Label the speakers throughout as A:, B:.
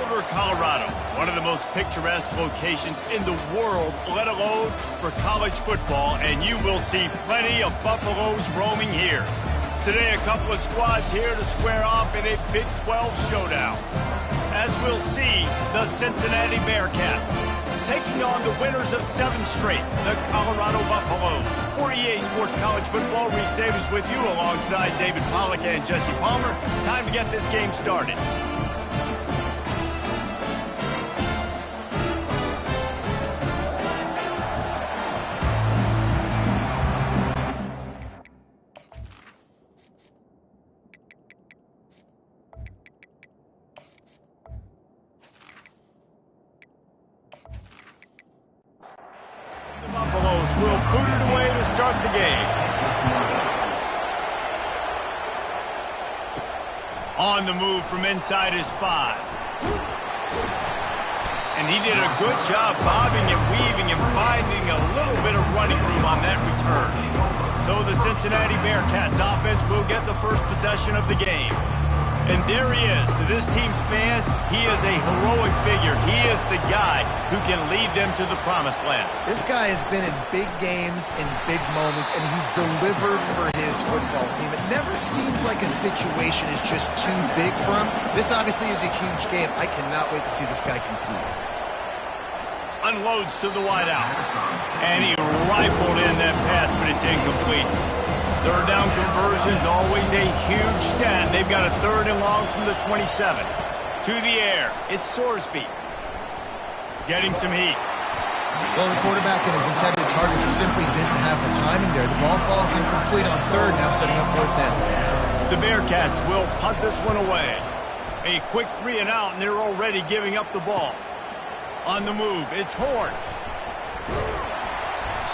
A: Boulder, Colorado, one of the most picturesque locations in the world, let alone for college football, and you will see plenty of Buffaloes roaming here. Today, a couple of squads here to square off in a Big 12 showdown. As we'll see, the Cincinnati Bearcats taking on the winners of 7 straight, the Colorado Buffaloes. For EA Sports College Football, Reese Davis with you alongside David Pollack and Jesse Palmer. Time to get this game started. Will boot it away to start the game. On the move from inside his 5. And he did a good job bobbing and weaving and finding a little bit of running room on that return. So the Cincinnati Bearcats offense will get the first possession of the game. And there he is. To this team's fans, he is a heroic figure. He is the guy who can lead them to the promised land.
B: This guy has been in big games, in big moments, and he's delivered for his football team. It never seems like a situation is just too big for him. This obviously is a huge game. I cannot wait to see this guy compete.
A: Unloads to the wideout. And he rifled in that pass, but it's incomplete. Third down conversions, always a huge stat. They've got a 3rd and long from the 27. To the air, it's Sorsby. Getting some heat.
C: Well, the quarterback and his intended target just simply didn't have the timing there. The ball falls incomplete on 3rd, now setting up 4th down.
A: The Bearcats will punt this one away. A quick 3 and out, and they're already giving up the ball. On the move, it's Horn.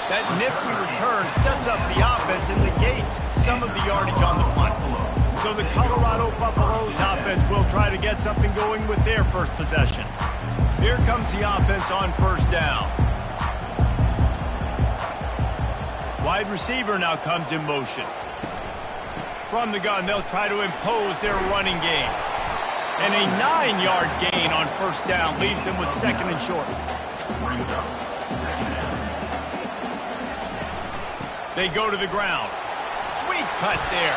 A: That nifty return sets up the offense and negates some of the yardage on the punt. So the Colorado Buffaloes offense will try to get something going with their first possession. Here comes the offense on 1st down. Wide receiver now comes in motion. From the gun, they'll try to impose their running game. And a 9-yard gain on 1st down leaves them with 2nd and short. They go to the ground. Sweet cut there.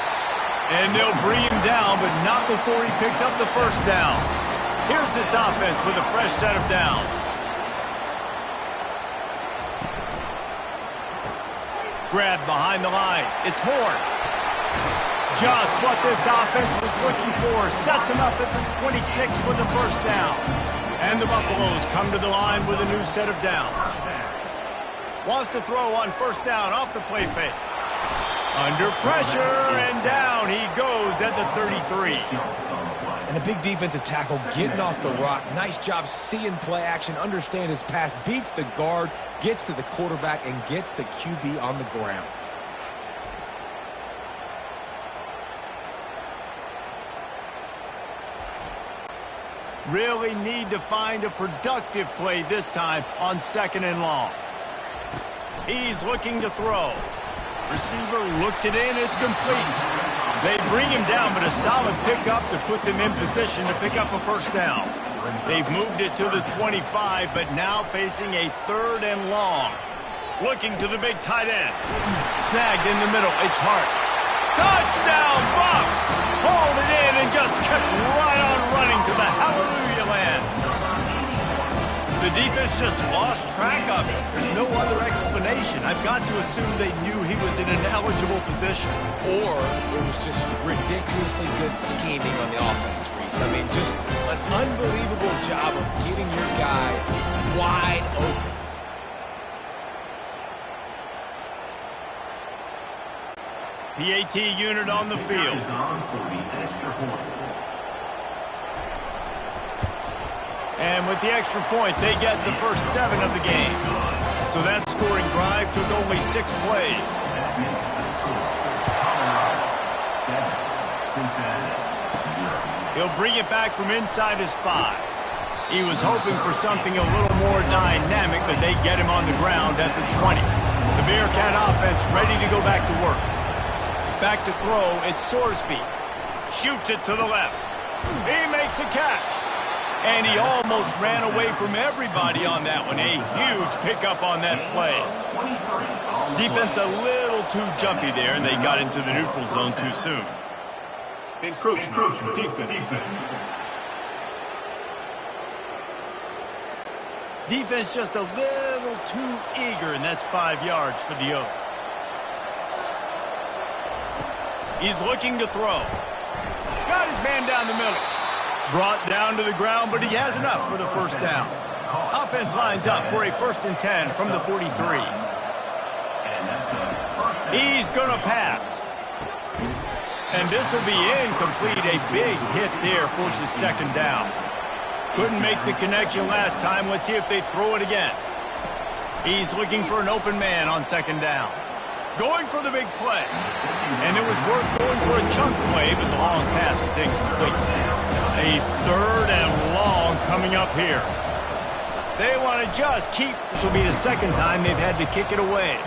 A: And they'll bring him down, but not before he picks up the 1st down. Here's this offense with a fresh set of downs. Grabbed behind the line. It's Horn. Just what this offense was looking for. Sets him up at the 26 with the 1st down. And the Buffaloes come to the line with a new set of downs. Wants to throw on 1st down off the play fake. Under pressure, and down he goes at the 33.
D: And a big defensive tackle getting off the rock. Nice job seeing play action, understand his pass, beats the guard, gets to the quarterback, and gets the QB on the ground.
A: Really need to find a productive play this time on 2nd and long. He's looking to throw. Receiver looks it in. It's complete. They bring him down, but a solid pickup to put them in position to pick up a 1st down. They've moved it to the 25, but now facing a 3rd and long. Looking to the big tight end. Snagged in the middle. It's Hart. Touchdown, Bucks! Hauled it in and just kept right on running to the hallelujah land. The defense just lost track of it. There's no other explanation. I've got to assume they knew he was in an eligible position.
D: Or it was just ridiculously good scheming on the offense, Reese. I mean, just an unbelievable job of getting your guy wide open.
A: PAT unit on the field. And with the extra point, they get the first 7 of the game. So that scoring drive took only 6 plays. He'll bring it back from inside his 5. He was hoping for something a little more dynamic, but they get him on the ground at the 20. The Bearcat offense ready to go back to work. Back to throw, it's Sorsby. Shoots it to the left. He makes a catch. And he almost ran away from everybody on that one. A huge pickup on that play. Defense a little too jumpy there, and they got into the neutral zone too soon.
E: Encroachment, defense.
A: Defense just a little too eager, and that's 5 yards for the Oak. He's looking to throw. Got his man down the middle. Brought down to the ground, but he has enough for the first down. Offense lines up for a 1st and 10 from the 43. He's going to pass. And this will be incomplete. A big hit there forces 2nd down. Couldn't make the connection last time. Let's see if they throw it again. He's looking for an open man on 2nd down. Going for the big play. And it was worth going for a chunk play, but the long pass is incomplete. A 3rd and long coming up here. They want to just keep. This will be the 2nd time they've had to kick it away.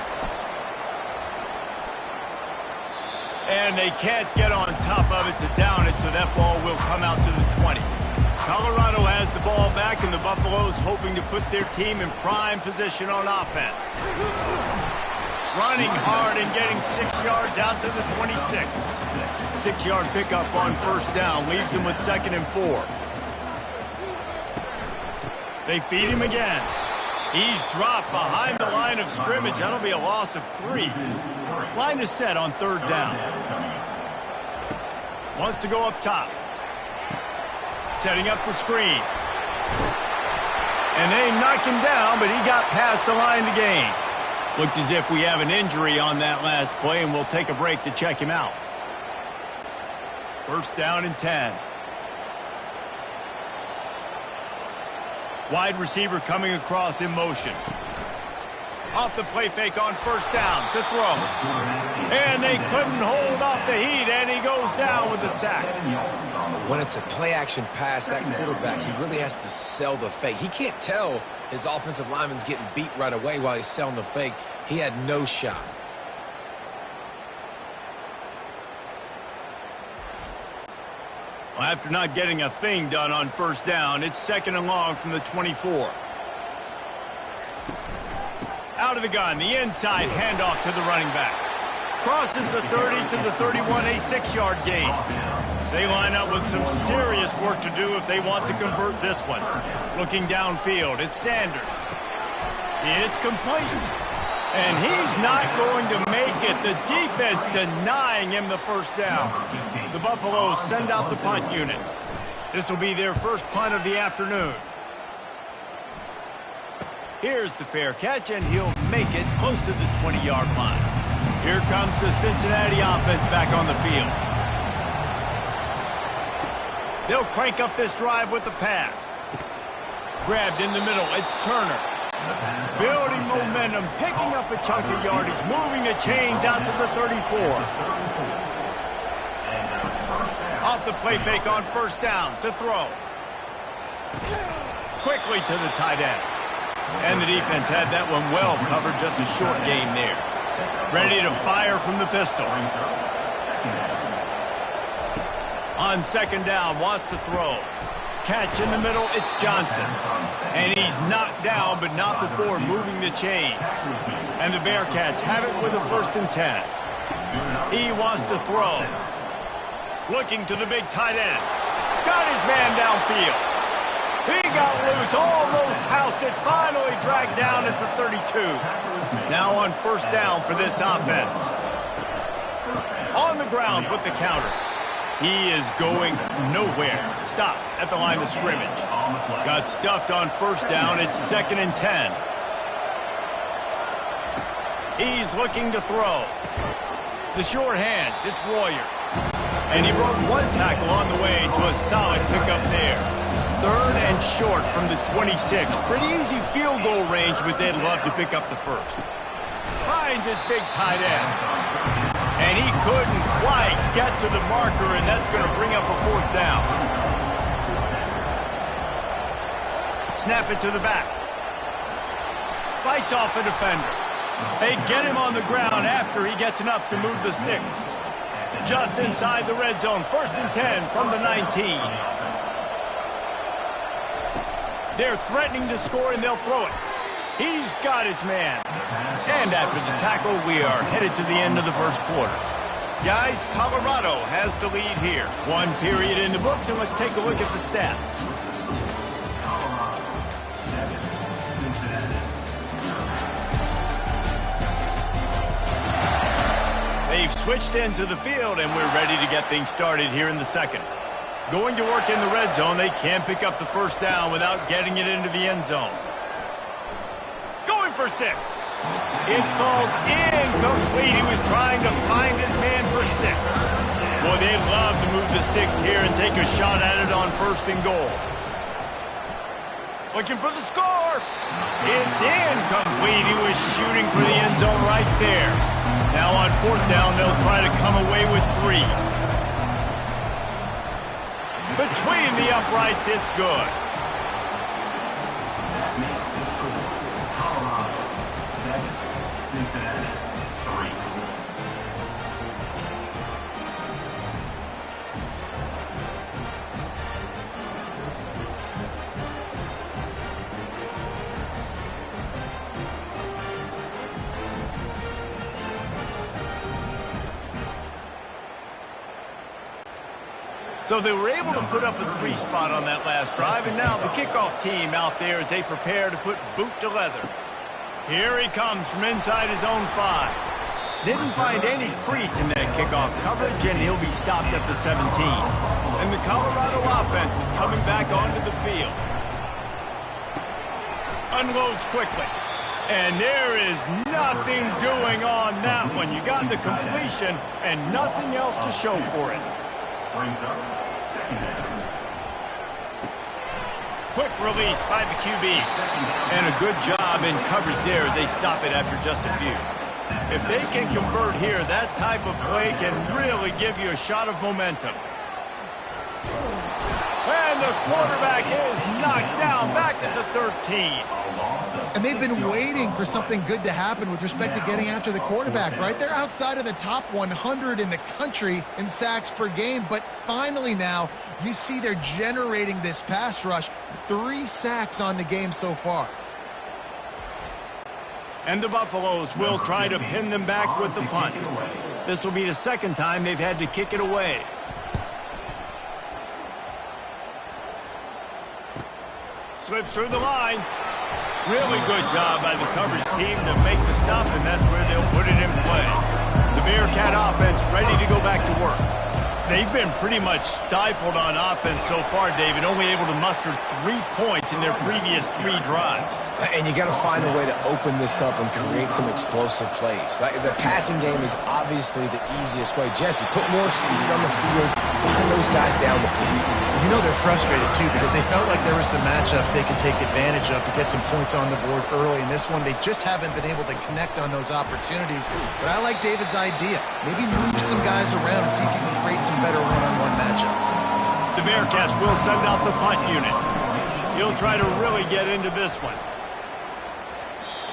A: And they can't get on top of it to down it, so that ball will come out to the 20. Colorado has the ball back, and the Buffaloes hoping to put their team in prime position on offense. Running hard and getting 6 yards out to the 26. 6-yard pickup on 1st down leaves them with 2nd and 4. They feed him again. He's dropped behind the line of scrimmage. That'll be a loss of 3. Line is set on 3rd down. Wants to go up top. Setting up the screen. And they knock him down, but he got past the line to gain. Looks as if we have an injury on that last play, and we'll take a break to check him out. 1st down and 10. Wide receiver coming across in motion. Off the play fake on 1st down to throw. And they couldn't hold off the heat, and he goes down with the sack.
D: When it's a play-action pass, that quarterback, he really has to sell the fake. He can't tell his offensive lineman's getting beat right away while he's selling the fake. He had no shot.
A: Well, after not getting a thing done on 1st down, it's 2nd and long from the 24. Out of the gun, the inside handoff to the running back. Crosses the 30 to the 31, a 6-yard gain. They line up with some serious work to do if they want to convert this one. Looking downfield, it's Sanders. It's complete. And he's not going to make it. The defense denying him the 1st down. The Buffaloes send out the punt unit. This will be their first punt of the afternoon. Here's the fair catch, and he'll make it close to the 20-yard line. Here comes the Cincinnati offense back on the field. They'll crank up this drive with the pass. Grabbed in the middle, it's Turner. Building momentum, picking up a chunk of yardage, moving the chains out to the 34. Off the play fake on 1st down to throw. Quickly to the tight end. And the defense had that one well covered, just a short game there. Ready to fire from the pistol. On 2nd down, wants to throw. Catch in the middle, it's Johnson. And he's knocked down, but not before moving the chains. And the Bearcats have it with a 1st and 10. He wants to throw. Looking to the big tight end. Got his man downfield. He got loose, almost housed it, finally dragged down at the 32. Now on 1st down for this offense. On the ground with the counter. He is going nowhere. Stop at the line of scrimmage. Got stuffed on 1st down. It's 2nd and 10. He's looking to throw. The short hands, it's Royer. And he broke one tackle on the way to a solid pickup there. 3rd and short from the 26. Pretty easy field goal range, but they'd love to pick up the 1st. Finds his big tight end. And he couldn't quite get to the marker, and that's going to bring up a 4th down. Snap it to the back. Fights off a defender. They get him on the ground after he gets enough to move the sticks. Just inside the red zone, 1st and 10 from the 19. They're threatening to score, and they'll throw it. He's got his man. And after the tackle, we are headed to the end of the first quarter. Guys, Colorado has the lead here. One period in the books, and let's take a look at the stats. They've switched ends of the field, and we're ready to get things started here in the second. Going to work in the red zone, they can't pick up the first down without getting it into the end zone. Going for 6. It falls incomplete. He was trying to find his man for 6. Boy, they'd love to move the sticks here and take a shot at it on 1st and goal. Looking for the score. It's incomplete. He was shooting for the end zone right there. Now on 4th down, they'll try to come away with 3. Between the uprights, it's good.
E: That makes the score Colorado 7, Cincinnati 3.
A: So they were able to put up a 3 spot on that last drive, and now the kickoff team out there as they prepare to put boot to leather. Here he comes from inside his own 5. Didn't find any crease in that kickoff coverage, and he'll be stopped at the 17. And the Colorado offense is coming back onto the field. Unloads quickly. And there is nothing doing on that one. You got the completion and nothing else to show for it.
E: Brings up 2nd down.
A: Quick release by the QB. And a good job in coverage there as they stop it after just a few. If they can convert here, that type of play can really give you a shot of momentum. And the quarterback is knocked down back at the 13.
C: And they've been waiting for something good to happen with respect to getting after the quarterback, right? They're outside of the top 100 in the country in sacks per game, but finally now you see they're generating this pass rush. 3 sacks on the game so far.
A: And the Buffaloes will try to pin them back with the punt. This will be the 2nd time they've had to kick it away. Slips through the line. Really good job by the coverage team to make the stop, and that's where they'll put it in play. The Bearcat offense ready to go back to work. They've been pretty much stifled on offense so far, David, only able to muster 3 points in their previous 3 drives.
D: And you got to find a way to open this up and create some explosive plays. The passing game is obviously the easiest way. Jesse, put more speed on the field, find those guys down the field.
B: You know they're frustrated, too, because they felt like there were some matchups they could take advantage of to get some points on the board early. In this one, they just haven't been able to connect on those opportunities. But I like David's idea. Maybe move some guys around and see if you can create some better one-on-one matchups.
A: The Bearcats will send out the punt unit. He'll try to really get into this one.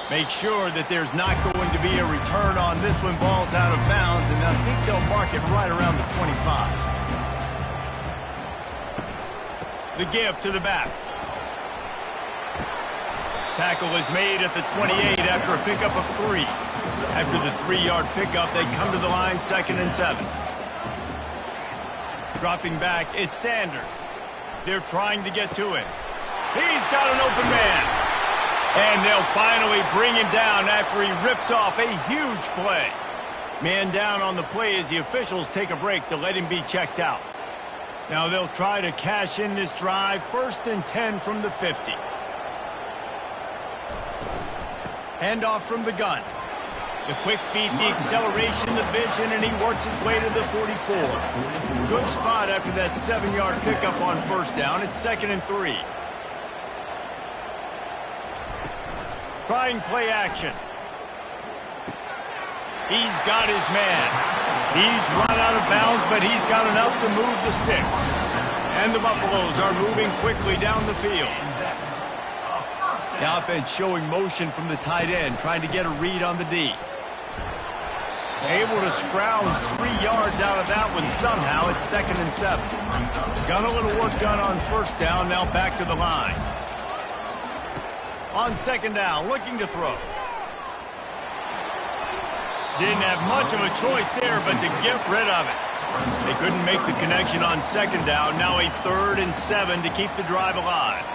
A: Make sure that there's not going to be a return on this one. Ball's out of bounds, and I think they'll mark it right around the 25. The give to the back. Tackle is made at the 28 after a pickup of 3. After the 3-yard pickup, they come to the line 2nd and 7. Dropping back, it's Sanders. They're trying to get to him. He's got an open man. And they'll finally bring him down after he rips off a huge play. Man down on the play as the officials take a break to let him be checked out. Now they'll try to cash in this drive. 1st and 10 from the 50. Handoff from the gun. The quick feet, the acceleration, the vision, and he works his way to the 44. Good spot after that 7-yard pickup on 1st down. It's 2nd and 3. Trying play action. He's got his man. He's run out of bounds, but he's got enough to move the sticks. And the Buffaloes are moving quickly down the field. The offense showing motion from the tight end, trying to get a read on the D. Able to scrounge 3 yards out of that one somehow. It's 2nd and 7. Got a little work done on 1st down, now back to the line. On second down, looking to throw. Didn't have much of a choice there, but to get rid of it. They couldn't make the connection on second down. Now a 3rd and 7 to keep the drive alive.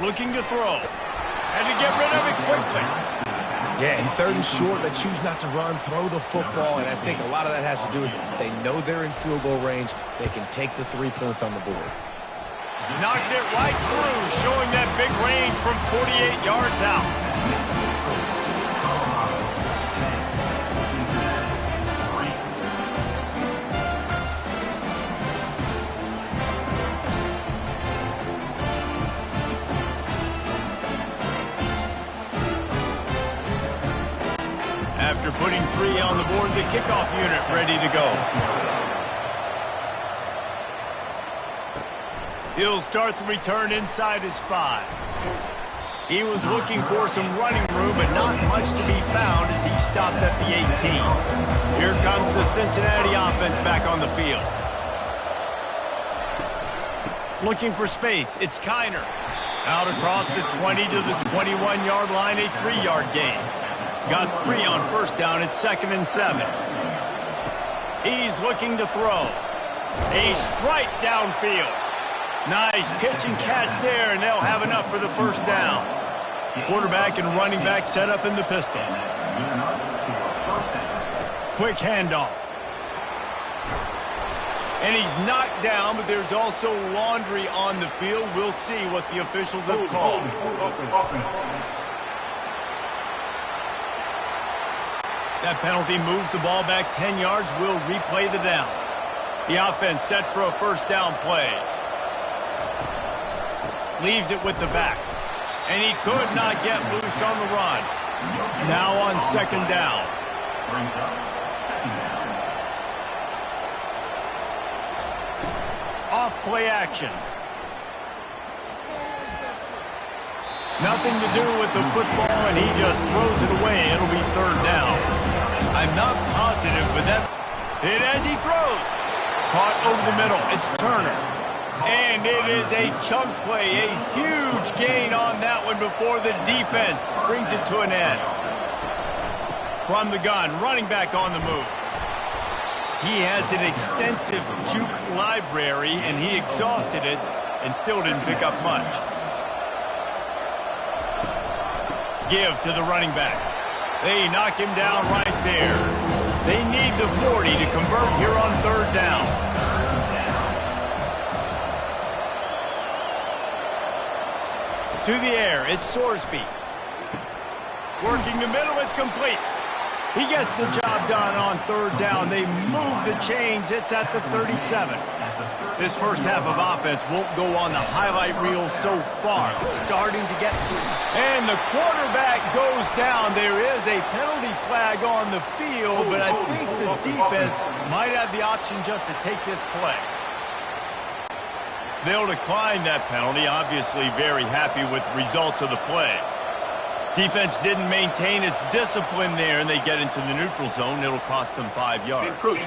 A: Looking to throw. And to get rid of it quickly.
D: Yeah, and 3rd and short, they choose not to run, throw the football, and I think a lot of that has to do with they know they're in field goal range. They can take the 3 points on the board.
A: Knocked it right through, showing that big range from 48 yards out. After putting 3 on the board, the kickoff unit ready to go. He'll start the return inside his 5. He was looking for some running room, but not much to be found as he stopped at the 18. Here comes the Cincinnati offense back on the field. Looking for space, it's Kiner. Out across the 20 to the 21-yard line, a 3-yard gain. Got 3 on first down at 2nd and 7. He's looking to throw. A strike downfield. Nice pitch and catch there, and they'll have enough for the first down. Quarterback and running back set up in the pistol. Quick handoff. And he's knocked down, but there's also laundry on the field. We'll see what the officials have called. That penalty moves the ball back 10 yards. We'll replay the down. The offense set for a first down play. Leaves it with the back. And he could not get loose on the run. Now on second down. Off play action. Nothing to do with the football, and he just throws it away. It'll be third down. I'm not positive, but that hit as he throws. Caught over the middle. It's Turner. And it is a chunk play, a huge gain on that one before the defense brings it to an end. From the gun, running back on the move. He has an extensive juke library, and he exhausted it and still didn't pick up much. Give to the running back. They knock him down right there. They need the 40 to convert here on third down. To the air, it's Sorsby. Working the middle, it's complete. He gets the job done on third down. They move the chains. It's at the 37. This first half of offense won't go on the highlight reel so far. It's starting to get... And the quarterback goes down. There is a penalty flag on the field, but I think the defense might have the option just to take this play. They'll decline that penalty. Obviously very happy with the results of the play. Defense didn't maintain its discipline there, and they get into the neutral zone. It'll cost them 5 yards. Defense.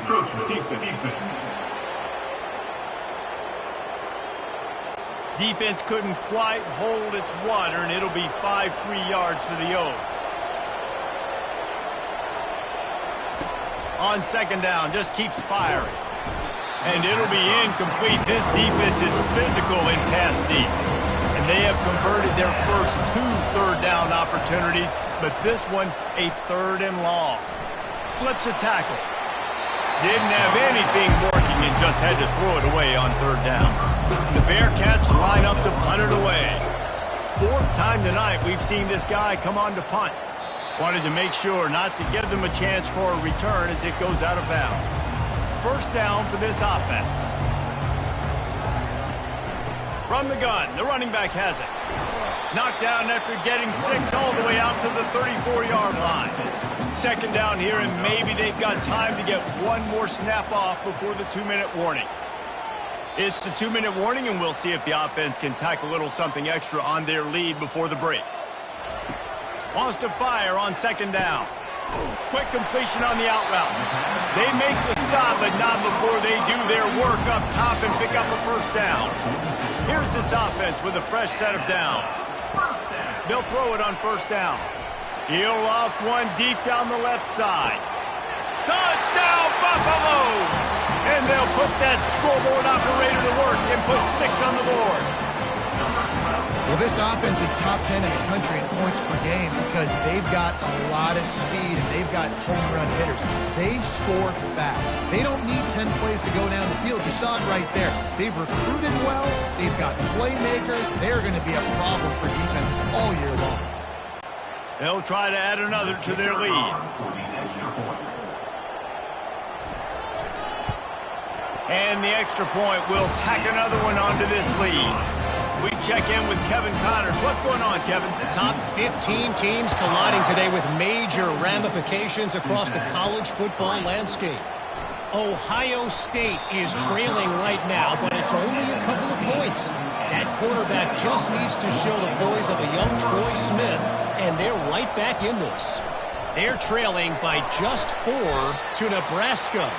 A: Defense couldn't quite hold its water, and it'll be 5 free yards for the O. On second down, just keeps firing. And it'll be incomplete. This defense is physical in pass deep. And they have converted their first 2 third down opportunities, but this one a 3rd and long. Slips a tackle. Didn't have anything working and just had to throw it away on third down. The Bearcats line up to punt it away. 4th time tonight we've seen this guy come on to punt. Wanted to make sure not to give them a chance for a return as it goes out of bounds. First down for this offense. From the gun, the running back has it. Knocked down after getting 6 all the way out to the 34-yard line. Second down here, and maybe they've got time to get one more snap off before the 2-minute warning. It's the 2-minute warning, and we'll see if the offense can tack a little something extra on their lead before the break. Wants to fire on second down. Quick completion on the out route. They make the stop, but not before they do their work up top and pick up a first down. Here's this offense with a fresh set of downs. They'll throw it on first down. He'll loft one deep down the left side. Touchdown, Buffaloes! And they'll put that scoreboard operator to work and put 6 on the board.
C: Well, this offense is top 10 in the country in points per game because they've got a lot of speed and they've got home run hitters. They score fast. They don't need 10 plays to go down the field. You saw it right there. They've recruited well. They've got playmakers. They're going to be a problem for defenses all year long.
A: They'll try to add another to their lead. And the extra point will tack another one onto this lead. We check in with Kevin Connors. What's going on, Kevin?
F: The top 15 teams colliding today with major ramifications across the college football landscape. Ohio State is trailing right now, but it's only a couple of points. That quarterback just needs to show the poise of a young Troy Smith, and they're right back in this. They're trailing by just 4 to Nebraska.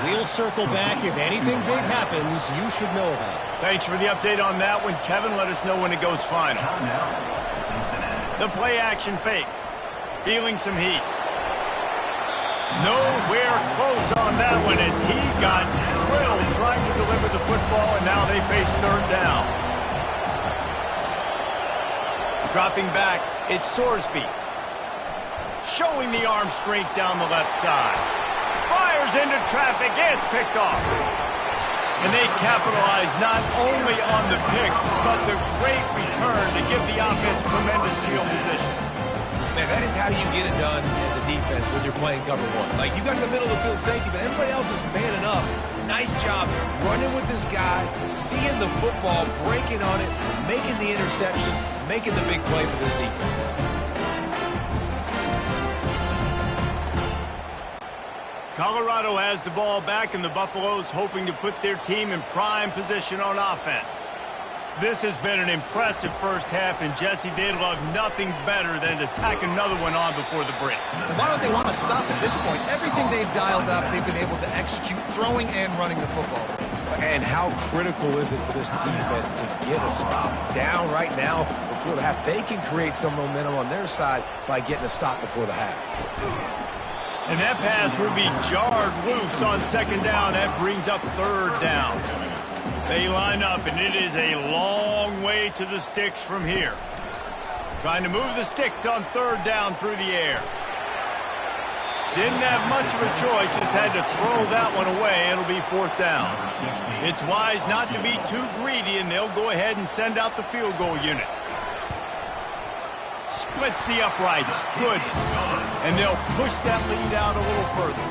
F: We'll circle back. If anything big happens, you should know about it.
A: Thanks for the update on that one, Kevin. Let us know when it goes final. The play action fake. Feeling some heat. Nowhere close on that one as he got drilled trying to deliver the football, and now they face third down. Dropping back, it's Sorsby. Showing the arm strength down the left side. Fires into traffic, it's picked off. And they capitalize not only on the pick, but the great return to give the offense tremendous field position.
D: Man, that is how you get it done as a defense when you're playing cover one. Like, you got the middle of the field safety, but everybody else is manning up. Nice job running with this guy, seeing the football, breaking on it, making the interception, making the big play for this defense.
A: Colorado has the ball back, and the Buffaloes hoping to put their team in prime position on offense. This has been an impressive first half, and Jesse, they'd love nothing better than to tack another one on before the break.
C: Why don't they want to stop at this point? Everything they've dialed up, they've been able to execute throwing and running the football.
D: And how critical is it for this defense to get a stop down right now before the half? They can create some momentum on their side by getting a stop before the half.
A: And that pass will be jarred loose on second down. That brings up third down. They line up, and it is a long way to the sticks from here. Trying to move the sticks on third down through the air. Didn't have much of a choice, just had to throw that one away. It'll be fourth down. It's wise not to be too greedy, and they'll go ahead and send out the field goal unit. Splits the uprights. Good. And they'll push that lead out a little further.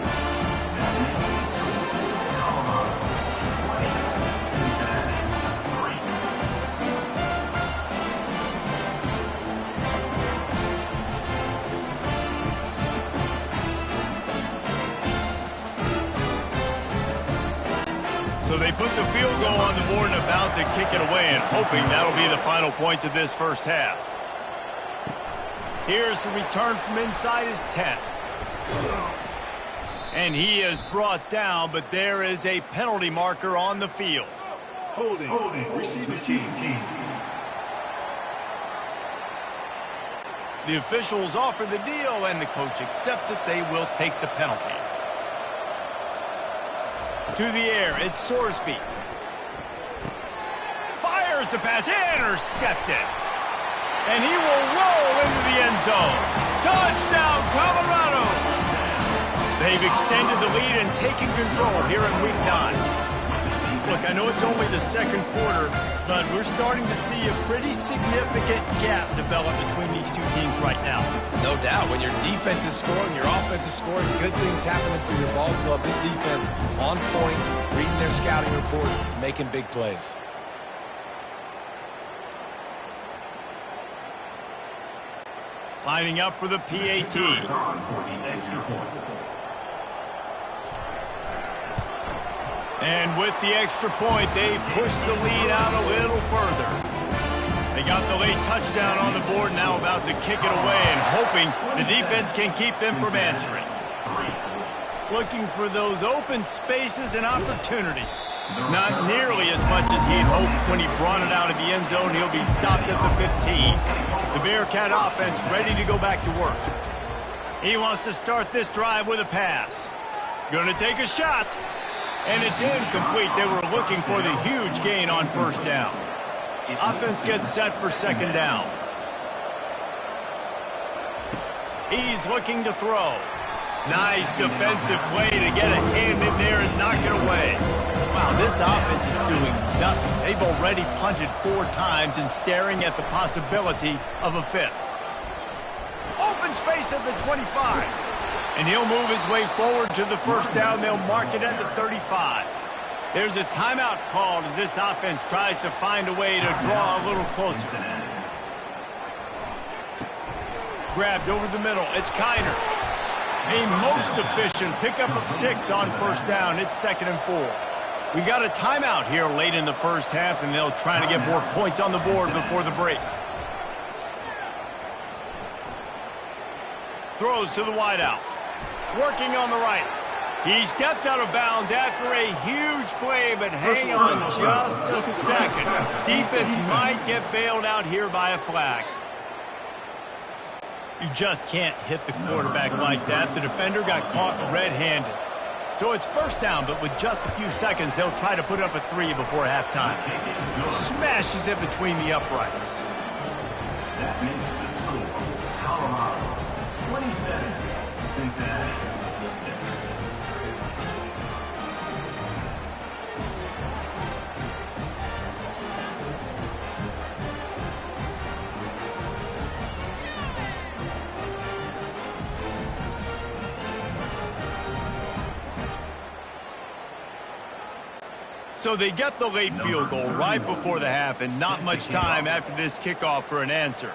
A: So they put the field goal on the board and about to kick it away, and hoping that'll be the final points of this first half. Here's the return from inside his 10. And he is brought down, but there is a penalty marker on the field.
E: Holding. Receiving team.
A: The officials offer the deal, and the coach accepts it. They will take the penalty. To the air, it's Sorsby. Fires the pass, intercepted. And he will roll into the end zone. Touchdown, Colorado! They've extended the lead and taken control here in Week 9. Look, I know it's only the second quarter, but we're starting to see a pretty significant gap develop between these two teams right now.
D: No doubt. When your defense is scoring, your offense is scoring, good things happening for your ball club. This defense on point, reading their scouting report, making big plays.
A: Lining up for the PAT. And with the extra point, they push the lead out a little further. They got the late touchdown on the board, now about to kick it away and hoping the defense can keep them from answering. Looking for those open spaces and opportunity. Not nearly as much as he'd hoped when he brought it out of the end zone. He'll be stopped at the 15. The Bearcat offense ready to go back to work. He wants to start this drive with a pass. Going to take a shot. And it's incomplete. They were looking for the huge gain on first down. Offense gets set for second down. He's looking to throw. Nice defensive play to get a hand in there and knock it away. Wow, this offense is doing nothing. They've already punted 4 times and staring at the possibility of a 5th. Open space at the 25. And he'll move his way forward to the first down. They'll mark it at the 35. There's a timeout called as this offense tries to find a way to draw a little closer. Grabbed over the middle. It's Kiner. A most efficient pickup of 6 on first down. It's 2nd and 4. We got a timeout here late in the first half, and they'll try to get more points on the board before the break. Throws to the wideout. Working on the right. He stepped out of bounds after a huge play, but hang on just a second. Defense might get bailed out here by a flag. You just can't hit the quarterback like that. The defender got caught red-handed. So it's first down, but with just a few seconds, they'll try to put up a 3 before halftime. Smashes it between the uprights.
E: That makes the score. Colorado 27, Cincinnati 6.
A: So they get the late field goal right before the half, and not much time after this kickoff for an answer.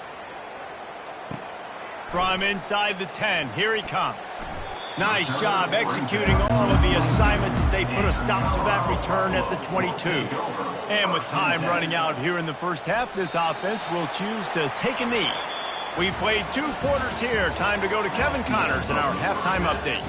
A: From inside the 10, here he comes. Nice job executing all of the assignments as they put a stop to that return at the 22. And with time running out here in the first half, this offense will choose to take a knee. We've played 2 quarters here. Time to go to Kevin Connors in our halftime update.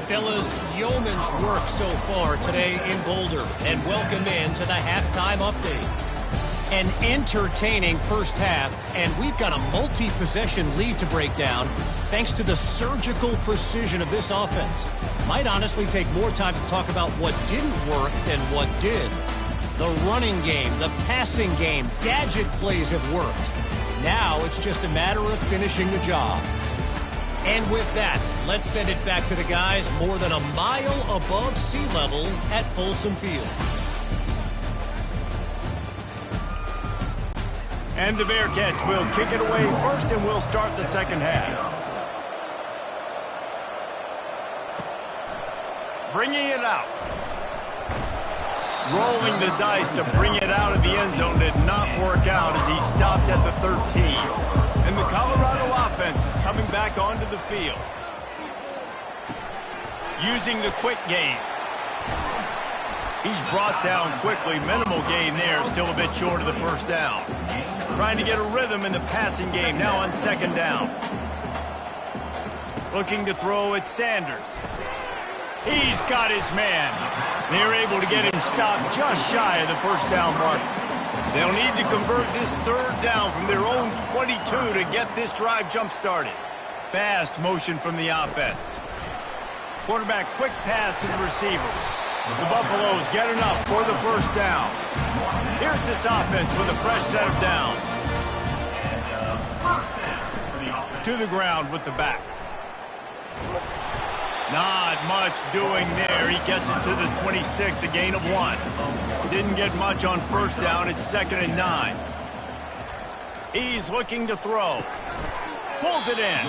F: Fellas, yeoman's work so far today in Boulder, and welcome in to the halftime update. An entertaining first half, and we've got a multi-possession lead to break down thanks to the surgical precision of this offense. Might honestly take more time to talk about what didn't work than what did. The running game, the passing game, gadget plays have worked. Now it's just a matter of finishing the job. And with that, let's send it back to the guys more than a mile above sea level at Folsom Field.
A: And the Bearcats will kick it away first, and we'll start the second half. Bringing it out. Rolling the dice to bring it out of the end zone did not work out as he stopped at the 13. And the Colorado offense is coming back onto the field. Using the quick game. He's brought down quickly. Minimal gain there. Still a bit short of the first down. Trying to get a rhythm in the passing game. Now on second down. Looking to throw at Sanders. He's got his man. They're able to get him stopped just shy of the first down mark. They'll need to convert this third down from their own 22 to get this drive jump-started. Fast motion from the offense. Quarterback quick pass to the receiver. The Buffaloes get enough for the first down. Here's this offense with a fresh set of downs. To the ground with the back. Not much doing there. He gets it to the 26, a gain of 1. Didn't get much on first down. It's 2nd and 9. He's looking to throw. Pulls it in.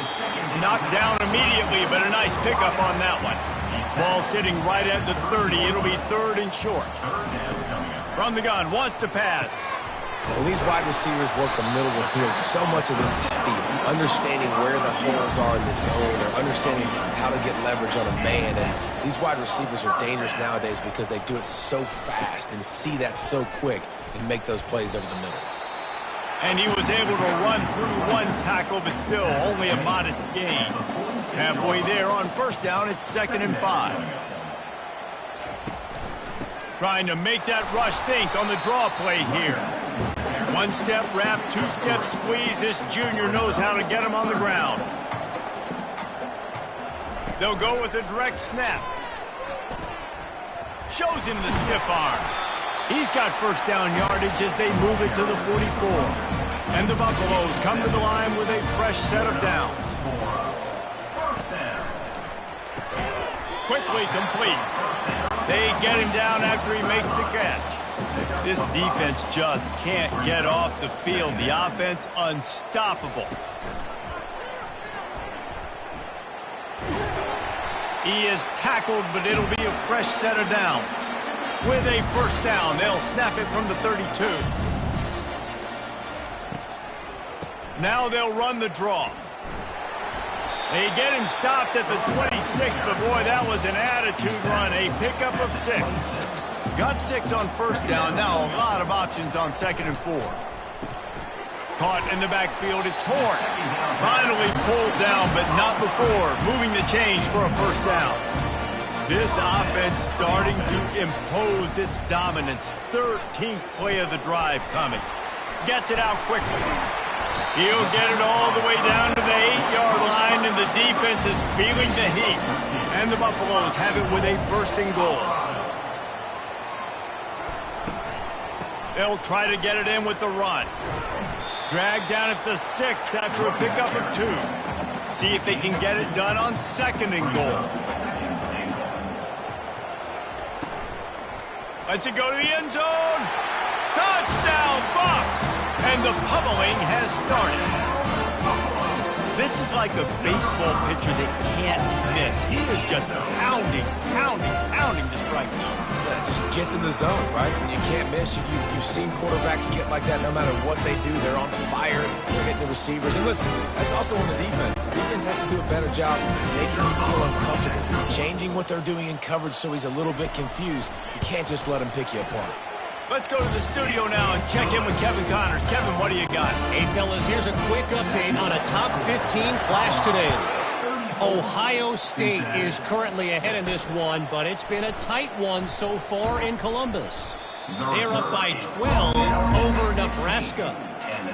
A: Knocked down immediately, but a nice pickup on that one. Ball sitting right at the 30. It'll be 3rd and short. From the gun, wants to pass.
D: When these wide receivers work the middle of the field, so much of this is feel. Understanding where the holes are in the zone, or understanding how to get leverage on a man. And these wide receivers are dangerous nowadays because they do it so fast and see that so quick and make those plays over the middle.
A: And he was able to run through 1 tackle, but still only a modest gain. Halfway there on first down, it's 2nd and 5. Trying to make that rush think on the draw play here. One-step wrap, two-step squeeze. This junior knows how to get him on the ground. They'll go with a direct snap. Shows him the stiff arm. He's got first down yardage as they move it to the 44. And the Buffaloes come to the line with a fresh set of downs. Quickly complete. They get him down after he makes the catch. This defense just can't get off the field. The offense unstoppable. He is tackled, but it'll be a fresh set of downs. With a first down, they'll snap it from the 32. Now they'll run the draw. They get him stopped at the 26, but boy, that was an attitude run. A pickup of 6. Got 6 on first down. Now a lot of options on 2nd and 4. Caught in the backfield. It's Horn. Finally pulled down, but not before moving the chains for a first down. This offense starting to impose its dominance. 13th play of the drive coming. Gets it out quickly. He'll get it all the way down to the 8-yard line, and the defense is feeling the heat. And the Buffaloes have it with a first and goal. They'll try to get it in with the run. Dragged down at the 6 after a pickup of 2. See if they can get it done on 2nd and goal. Lets it go to the end zone. Touchdown, Bucs! And the pummeling has started. This is like a baseball pitcher that can't miss. He is just pounding the strike zone.
D: Yeah, just gets in the zone, right? When you can't miss, you've seen quarterbacks get like that no matter what they do. They're on fire. They're hitting the receivers. And listen, that's also on the defense. The defense has to do a better job making him feel uncomfortable, changing what they're doing in coverage so he's a little bit confused. You can't just let him pick you apart.
A: Let's go to the studio now and check in with Kevin Connors. Kevin, what do you got?
F: Hey, fellas, here's a quick update on a top 15 clash today. Ohio State is currently ahead in this one, but it's been a tight one so far in Columbus. They're up by 12 over Nebraska.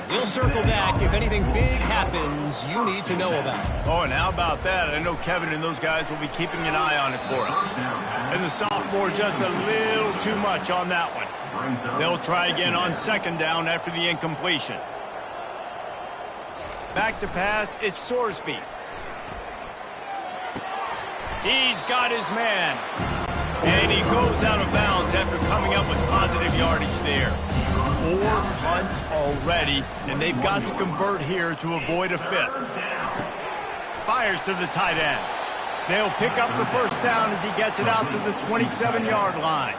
F: We'll circle back if anything big happens you need to know about.
A: Oh, and how about that? I know Kevin and those guys will be keeping an eye on it for us. And the sophomore just a little too much on that one. They'll try again on 2nd down after the incompletion. Back to pass, it's Sorsby. He's got his man. And he goes out of bounds after coming up with positive yardage there. 4 punts already, and they've got to convert here to avoid a 5th. Fires to the tight end. They'll pick up the first down as he gets it out to the 27-yard line.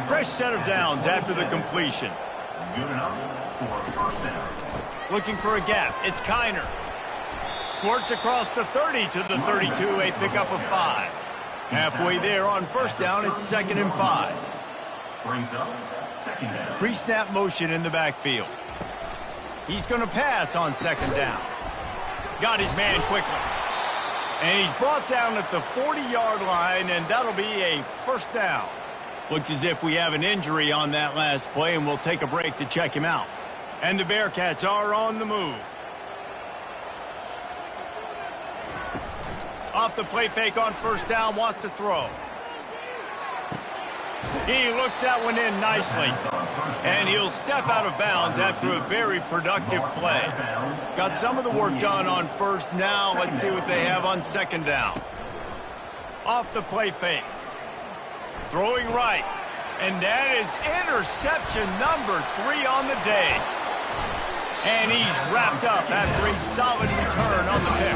A: Fresh set of downs after the completion. Looking for a gap. It's Kiner. Squirts across the 30 to the 32, a pickup of 5. Halfway there on first down, it's 2nd and 5. Pre-snap motion in the backfield. He's going to pass on 2nd down. Got his man quickly. And he's brought down at the 40-yard line, and that'll be a first down. Looks as if we have an injury on that last play, and we'll take a break to check him out. And the Bearcats are on the move. Off the play fake on first down, wants to throw. He looks that one in nicely. And he'll step out of bounds after a very productive play. Got some of the work done on first. Now let's see what they have on 2nd down. Off the play fake. Throwing right. And that is interception number 3 on the day. And he's wrapped up after a solid return on the pick.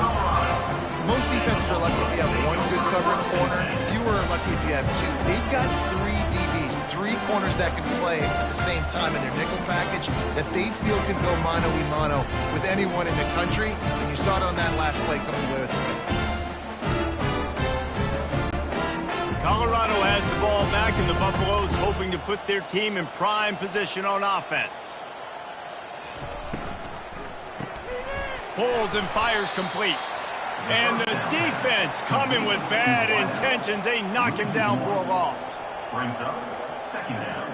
B: Most defenses are lucky if you have one good cover in the corner. Fewer are lucky if you have 2. They've got 3 DBs, 3 corners that can play at the same time in their nickel package that they feel can go mano-a-mano with anyone in the country. And you saw it on that last play coming away with the win.
A: Colorado has the ball back, and the Buffaloes hoping to put their team in prime position on offense. Pulls and fires complete. And the defense coming with bad intentions. They knock him down for a loss.
E: Brings up second down.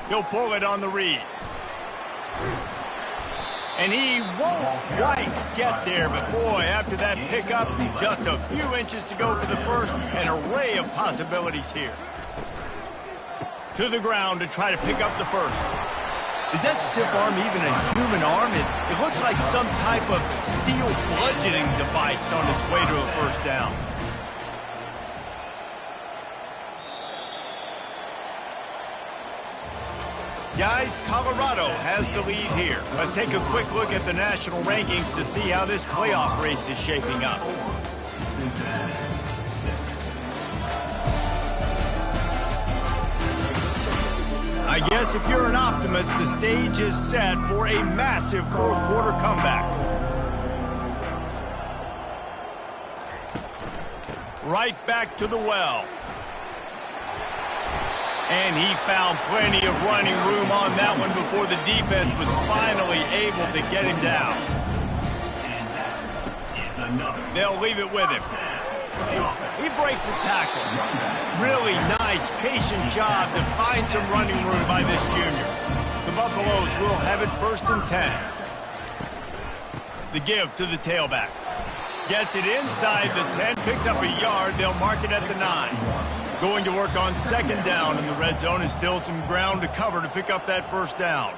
A: He'll pull it on the read. And he won't quite get there, but boy, after that pickup, just a few inches to go for the first. An array of possibilities here. To the ground to try to pick up the first. Is that stiff arm even a human arm? It looks like some type of steel bludgeoning device on its way to a first down. Guys, Colorado has the lead here. Let's take a quick look at the national rankings to see how this playoff race is shaping up.
E: Cincinnati, 6.
A: I guess if you're an optimist, the stage is set for a massive fourth quarter comeback. Right back to the well. And he found plenty of running room on that one before the defense was finally able to get him down.
E: And that is another.
A: They'll leave it with him. He breaks a tackle. Really nice, patient job to find some running room by this junior. The Buffaloes will have it 1st and 10. The give to the tailback. Gets it inside the 10, picks up a yard. They'll mark it at the 9. Going to work on 2nd down, and the red zone is still some ground to cover to pick up that first down.